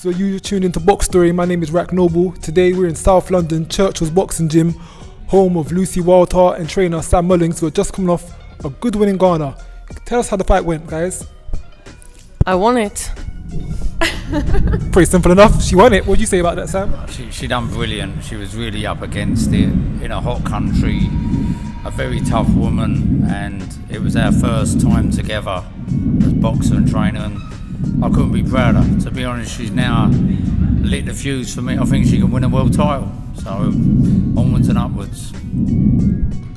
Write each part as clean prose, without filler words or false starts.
So you tuned into Box Story. My name is Rack Noble. Today we're in South London, Churchill's Boxing Gym, home of Lucy Wildheart and trainer Samm Mullins, who are just coming off a good win in Ghana. Tell us how the fight went, guys. I won it. Pretty simple enough. She won it. What do you say about that, Sam? She done brilliant. She was really up against it in a hot country, a very tough woman, and it was our first time together as boxer and trainer, and I couldn't be prouder. To be honest, she's now lit the fuse for me. I think she can win a world title. So onwards and upwards.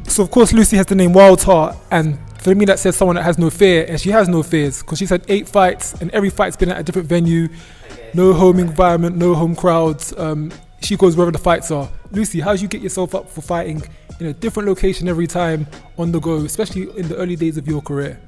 So of course Lucy has the name Wildheart, and for me that says someone that has no fear, and she has no fears because she's had 8 fights and every fight's been at a different venue, no home environment, no home crowds. She goes wherever the fights are. Lucy, how do you get yourself up for fighting in a different location every time on the go, especially in the early days of your career?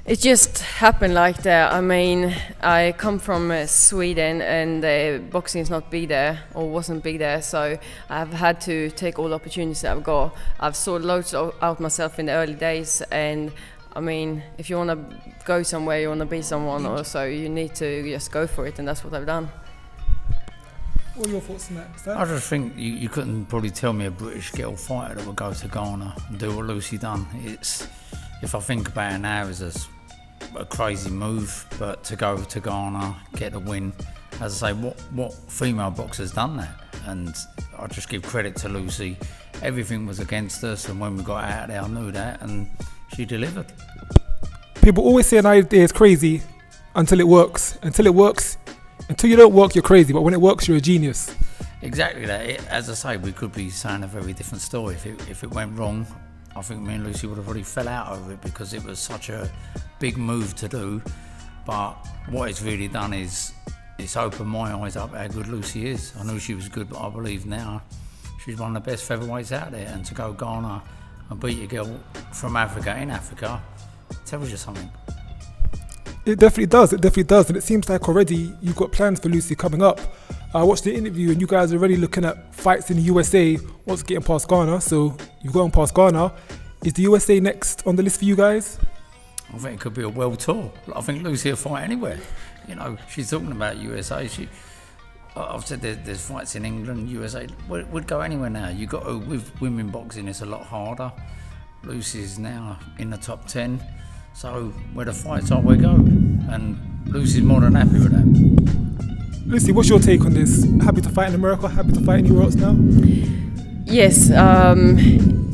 It just happened like that. I mean, I come from Sweden, and boxing is not big there, or wasn't big there, so I've had to take all the opportunities that I've got. I've sorted loads out myself in the early days, and I mean, if you want to go somewhere, you want to be someone, or so, you need to just go for it, and that's what I've done. What are your thoughts on that, Sam? I just think you couldn't probably tell me a British girl fighter that would go to Ghana and do what Lucy done. If I think about it now, it's a crazy move, but to go to Ghana, get the win, as I say, what female boxer's done that? And I just give credit to Lucy. Everything was against us, and when we got out there, I knew that, and she delivered. People always say an idea is crazy until it works. Until you don't work, you're crazy, but when it works, you're a genius. Exactly that. As I say, we could be saying a very different story. If it went wrong, I think me and Lucy would have probably fell out over it because it was such a big move to do. But what it's really done is it's opened my eyes up how good Lucy is. I knew she was good, but I believe now she's one of the best featherweights out there. And to go Ghana and beat a girl from Africa in Africa tells you something. It definitely does, and it seems like already you've got plans for Lucy coming up. I watched the interview and you guys are already looking at fights in the USA once getting past Ghana, so you've gone past Ghana. Is the USA next on the list for you guys? I think it could be a world tour. I think Lucy will fight anywhere. You know, she's talking about USA. I've said there's fights in England, USA. We'd go anywhere now. You got to, with women boxing, it's a lot harder. Lucy's now in the top 10. So where the fights are, we go. And Lucy's more than happy with that. Lucy, what's your take on this? Happy to fight in America? Happy to fight anywhere else now? Yes,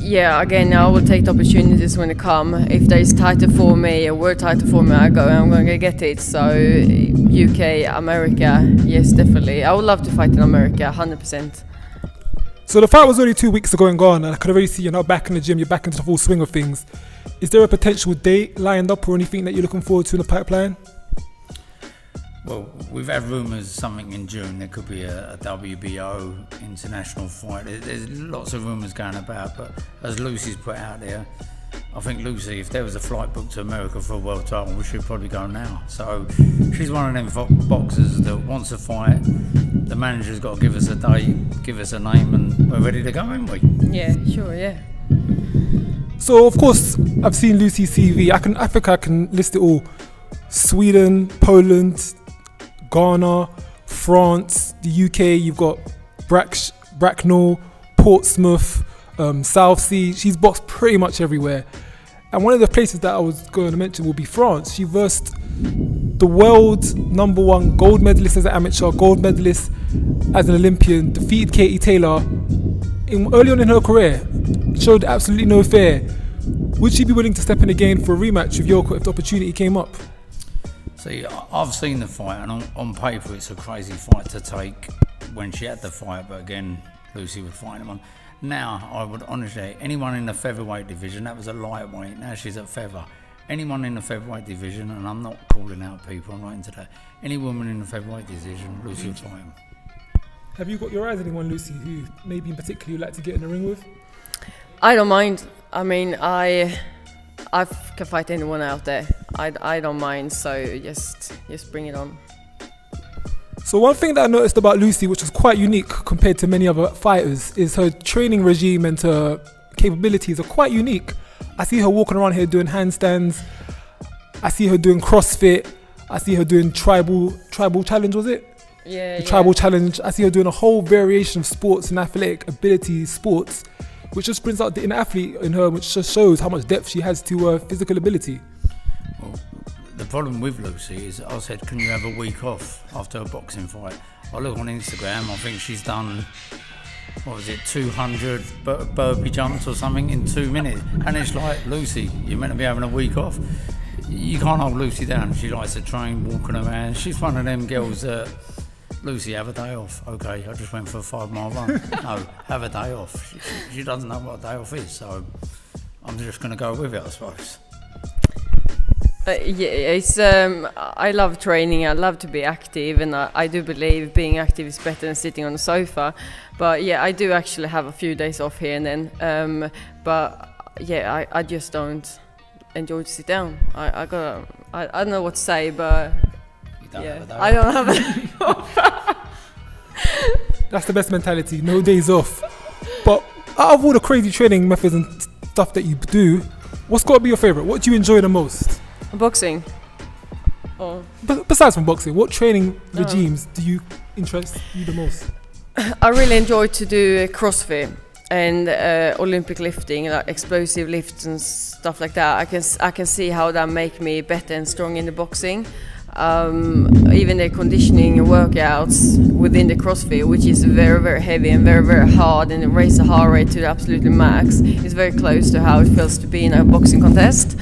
yeah, again, I will take the opportunities when they come. If there's title for me, a world title for me, I go and I'm going to get it. So UK, America, yes, definitely. I would love to fight in America, 100%. So the fight was only 2 weeks ago in Ghana, and I could already see you're now back in the gym, you're back into the full swing of things. Is there a potential date lined up or anything that you're looking forward to in the pipeline? Well, we've had rumours something in June. There could be a WBO international fight. There's lots of rumours going about, but as Lucy's put out there, I think Lucy, if there was a flight booked to America for a world title, we should probably go now. So she's one of them boxers that wants to fight. The manager's got to give us a date, give us a name, and we're ready to go, aren't we? Yeah, sure, yeah. So of course, I've seen Lucy's CV. I can list it all. Sweden, Poland, Ghana, France, the UK. You've got Bracknell, Portsmouth, Southsea. She's boxed pretty much everywhere. And one of the places that I was going to mention will be France. She versed the world #1 gold medalist as an amateur, gold medalist as an Olympian, defeated Katie Taylor early on in her career, showed absolutely no fear. Would she be willing to step in again for a rematch with Yoko if the opportunity came up? See, I've seen the fight, and on paper it's a crazy fight to take when she had the fight, but again, Lucy would fight him on. Now, I would honestly, anyone in the featherweight division, that was a lightweight, now she's at feather. Anyone in the featherweight division, and I'm not calling out people, I'm not into that. Any woman in the featherweight division, Lucy would fight him. Have you got your eyes on anyone, Lucy, who maybe in particular you'd like to get in the ring with? I don't mind. I mean, I can fight anyone out there. I don't mind, so just bring it on. So one thing that I noticed about Lucy, which was quite unique compared to many other fighters, is her training regime and her capabilities are quite unique. I see her walking around here doing handstands. I see her doing CrossFit. I see her doing tribal challenge, was it? the tribal challenge. I see her doing a whole variation of sports and athletic ability sports, which just brings out the inner athlete in her, which just shows how much depth she has to her physical ability. Well, the problem with Lucy is I said, can you have a week off after a boxing fight? I look on Instagram, I think she's done, 200 burpee jumps or something in 2 minutes. And it's like, Lucy, you're meant to be having a week off. You can't hold Lucy down. She likes to train, walking around. She's one of them girls that, Lucy, have a day off. Okay, I just went for a 5-mile run. No, have a day off. She doesn't know what a day off is, so I'm just going to go with it, I suppose. I love training. I love to be active, and I do believe being active is better than sitting on the sofa. But yeah, I do actually have a few days off here and then. I just don't enjoy to sit down. I don't know what to say, but I don't have a day off. That's the best mentality. No days off. But out of all the crazy training methods and stuff that you do, what's got to be your favorite? What do you enjoy the most? Boxing. Oh. Besides from boxing, what training regimes do you interest you the most? I really enjoy to do CrossFit and Olympic lifting, like explosive lifts and stuff like that. I can see how that make me better and strong in the boxing. Even the conditioning workouts within the CrossFit, which is very, very heavy and very, very hard, and it raises the heart rate to the absolutely max, is very close to how it feels to be in a boxing contest.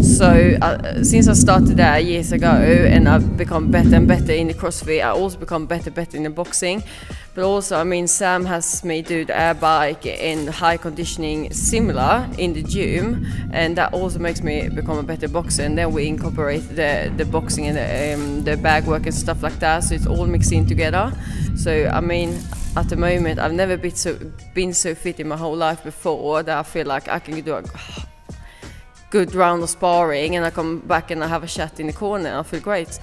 So since I started that years ago, and I've become better and better in the CrossFit, I also become better in the boxing. But also, I mean, Sam has me do the air bike and high conditioning similar in the gym, and that also makes me become a better boxer. And then we incorporate the boxing and the bag work and stuff like that, so it's all mixed in together. So, I mean, at the moment, I've never been so fit in my whole life before that I feel like I can do a good round of sparring, and I come back and I have a chat in the corner. I feel great.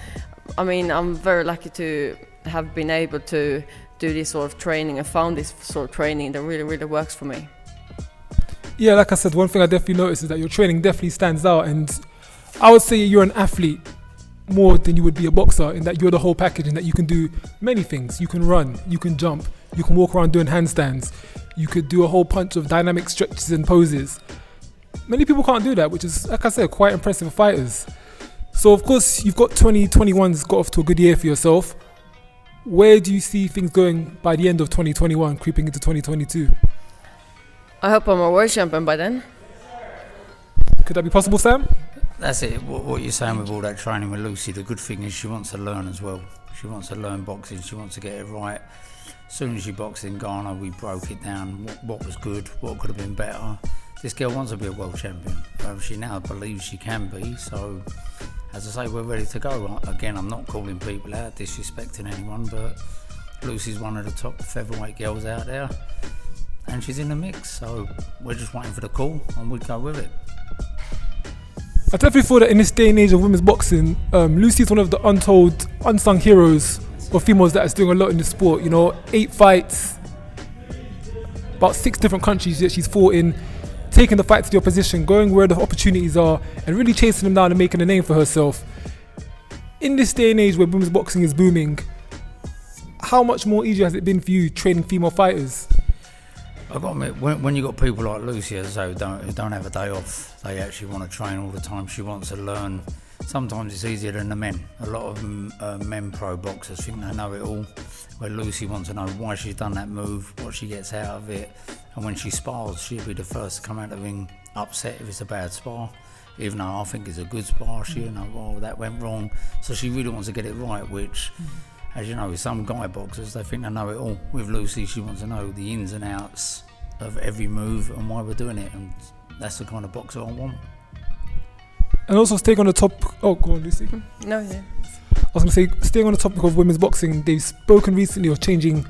I mean, I'm very lucky to have been able to do this sort of training and found this sort of training that really, really works for me. Yeah, like I said, one thing I definitely noticed is that your training definitely stands out, and I would say you're an athlete more than you would be a boxer, in that you're the whole package and that you can do many things. You can run, you can jump, you can walk around doing handstands, you could do a whole bunch of dynamic stretches and poses. Many people can't do that, which is, like I said, quite impressive for fighters. So of course, you've got 2021's got off to a good year for yourself. Where do you see things going by the end of 2021, creeping into 2022? I hope I'm a world champion by then. Could that be possible, Sam? That's it. What you're saying with all that training with Lucy, the good thing is she wants to learn as well. She wants to learn boxing. She wants to get it right. As soon as she boxed in Ghana, we broke it down. What was good, what could have been better. This girl wants to be a world champion. She now believes she can be. So, as I say, we're ready to go. Again, I'm not calling people out, disrespecting anyone, but Lucy's one of the top featherweight girls out there, and she's in the mix. So we're just waiting for the call, and we'd go with it. I definitely feel that in this day and age of women's boxing, Lucy is one of the untold, unsung heroes of females that is doing a lot in the sport. You know, 8 fights, about 6 different countries that she's fought in, taking the fight to the opposition, going where the opportunities are, and really chasing them down and making a name for herself. In this day and age where women's boxing is booming, how much more easier has it been for you training female fighters? I've got to admit, when you've got people like Lucy, as I say, who don't have a day off, they actually want to train all the time. She wants to learn. Sometimes it's easier than the men. A lot of men pro boxers think they know it all, where Lucy wants to know why she's done that move, what she gets out of it, and when she spars, she'll be the first to come out of the ring upset if it's a bad spar. Even though I think it's a good spar, she'll know, oh, that went wrong. So she really wants to get it right, which, as you know, with some guy boxers, they think they know it all. With Lucy, she wants to know the ins and outs of every move and why we're doing it, and that's the kind of boxer I want. And also staying on the topic, oh, go on, Lucy. No, yeah. I was going to say, staying on the topic of women's boxing, they've spoken recently of changing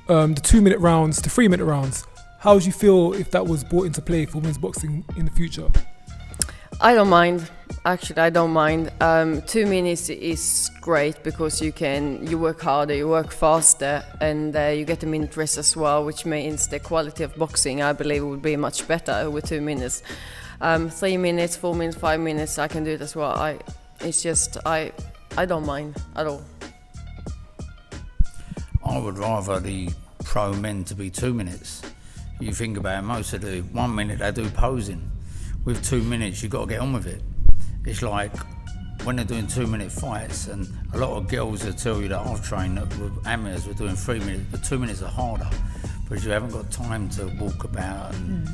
the 2-minute rounds to 3-minute rounds. How would you feel if that was brought into play for women's boxing in the future? I don't mind. Actually, I don't mind. 2 minutes is great because you work harder, you work faster, and you get a minute rest as well, which means the quality of boxing, I believe, would be much better with 2 minutes. 3 minutes, 4 minutes, 5 minutes, I can do it as well. I don't mind at all. I would rather the pro men to be 2 minutes. You think about it, most of the 1 minute they do posing. With 2 minutes, you've got to get on with it. It's like when they're doing 2 minute fights, and a lot of girls will tell you that I've trained that with amateurs, we're doing 3 minutes, but 2 minutes are harder because you haven't got time to walk about and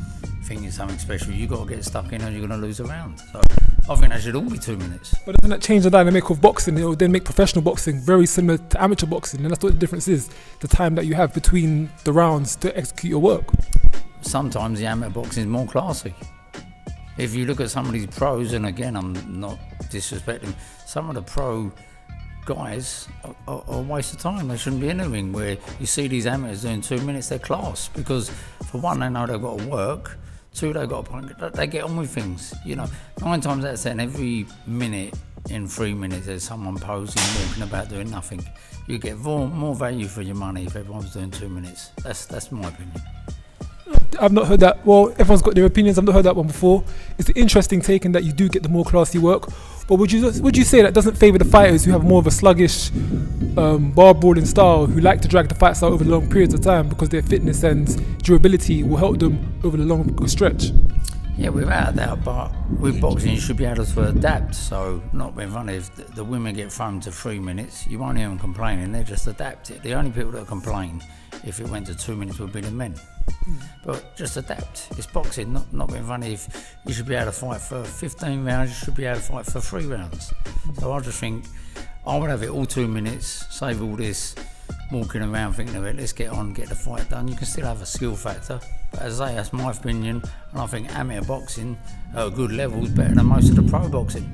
think it's something special. You've got to get stuck in or you're going to lose a round. So I think that should all be 2 minutes. But doesn't that change the dynamic of boxing? It will then make professional boxing very similar to amateur boxing, and that's what the difference is, the time that you have between the rounds to execute your work. Sometimes the amateur boxing is more classy. If you look at some of these pros, and again, I'm not disrespecting, some of the pro guys are a waste of time. They shouldn't be in the ring. Where you see these amateurs doing 2 minutes, they're class. Because for one, they know they've got to work. Two, they've got to, they get on with things. 9 times out of 10, every minute in 3 minutes, there's someone posing, walking about, doing nothing. You get more value for your money if everyone's doing 2 minutes. That's my opinion. I've not heard that. Well, everyone's got their opinions. I've not heard that one before. It's an interesting take in that you do get the more classy work. But would you say that doesn't favour the fighters who have more of a sluggish bar brawling style, who like to drag the fights out over long periods of time because their fitness and durability will help them over the long stretch? Yeah, without a doubt, but with boxing you should be able to adapt. So not being funny, if the women get thrown to 3 minutes, you won't hear them complaining, they just adapt it. The only people that complain if it went to 2 minutes would be the men. But just adapt. It's boxing, not being funny. If you should be able to fight for 15 rounds, you should be able to fight for 3 rounds. So I just think I would have it all 2 minutes, save all this walking around thinking of it, let's get on, get the fight done. You can still have a skill factor. But as I say, that's my opinion, and I think amateur boxing at a good level is better than most of the pro boxing.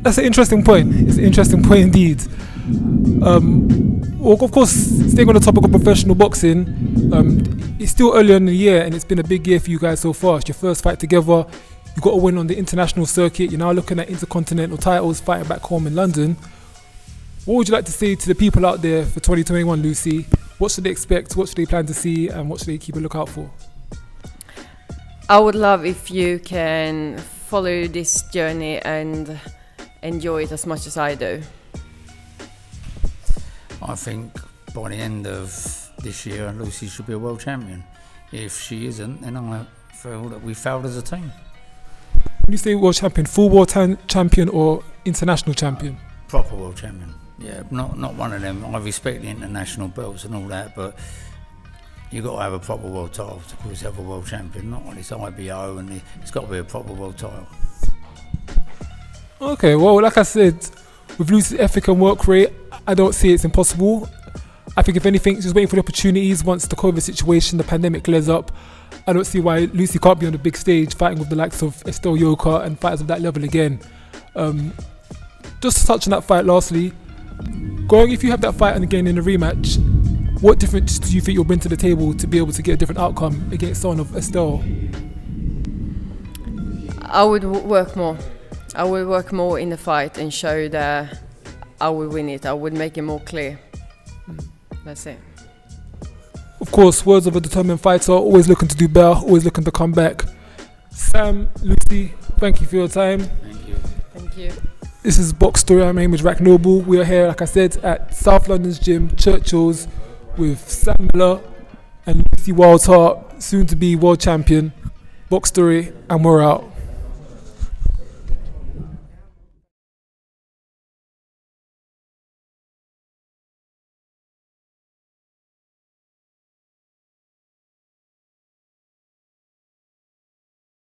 That's an interesting point. It's an interesting point indeed. Well, of course, staying on the topic of professional boxing, it's still early in the year and it's been a big year for you guys so far. It's your first fight together. You got a win on the international circuit. You're now looking at intercontinental titles, fighting back home in London. What would you like to say to the people out there for 2021, Lucy? What should they expect? What should they plan to see? And what should they keep a lookout for? I would love if you can follow this journey and enjoy it as much as I do. I think by the end of this year, Lucy should be a world champion. If she isn't, then I feel that we failed as a team. When you say world champion, full world champion or international champion? Proper world champion. Yeah, not one of them. I respect the international belts and all that, but you've got to have a proper world title to call yourself a world champion, not on this IBO, and it's got to be a proper world title. Okay, well, like I said, with Lucy's ethic and work rate, I don't see it's impossible. I think if anything, just waiting for the opportunities once the COVID situation, the pandemic clears up. I don't see why Lucy can't be on the big stage fighting with the likes of Estelle Yoka and fighters of that level again. Just to touch on that fight lastly, if you have that fight and again in a rematch, what difference do you think you'll bring to the table to be able to get a different outcome against someone of Estelle? I would work more. I will work more in the fight and show that I will win it. I would make it more clear. That's it. Of course, words of a determined fighter, always looking to do better, always looking to come back. Sam, Lucy, thank you for your time. Thank you. Thank you. This is Box Story. My name is Rack Noble. We are here, like I said, at South London's gym, Churchill's, with Sam Miller and Lucy Wildheart, soon to be world champion. Box Story, and we're out.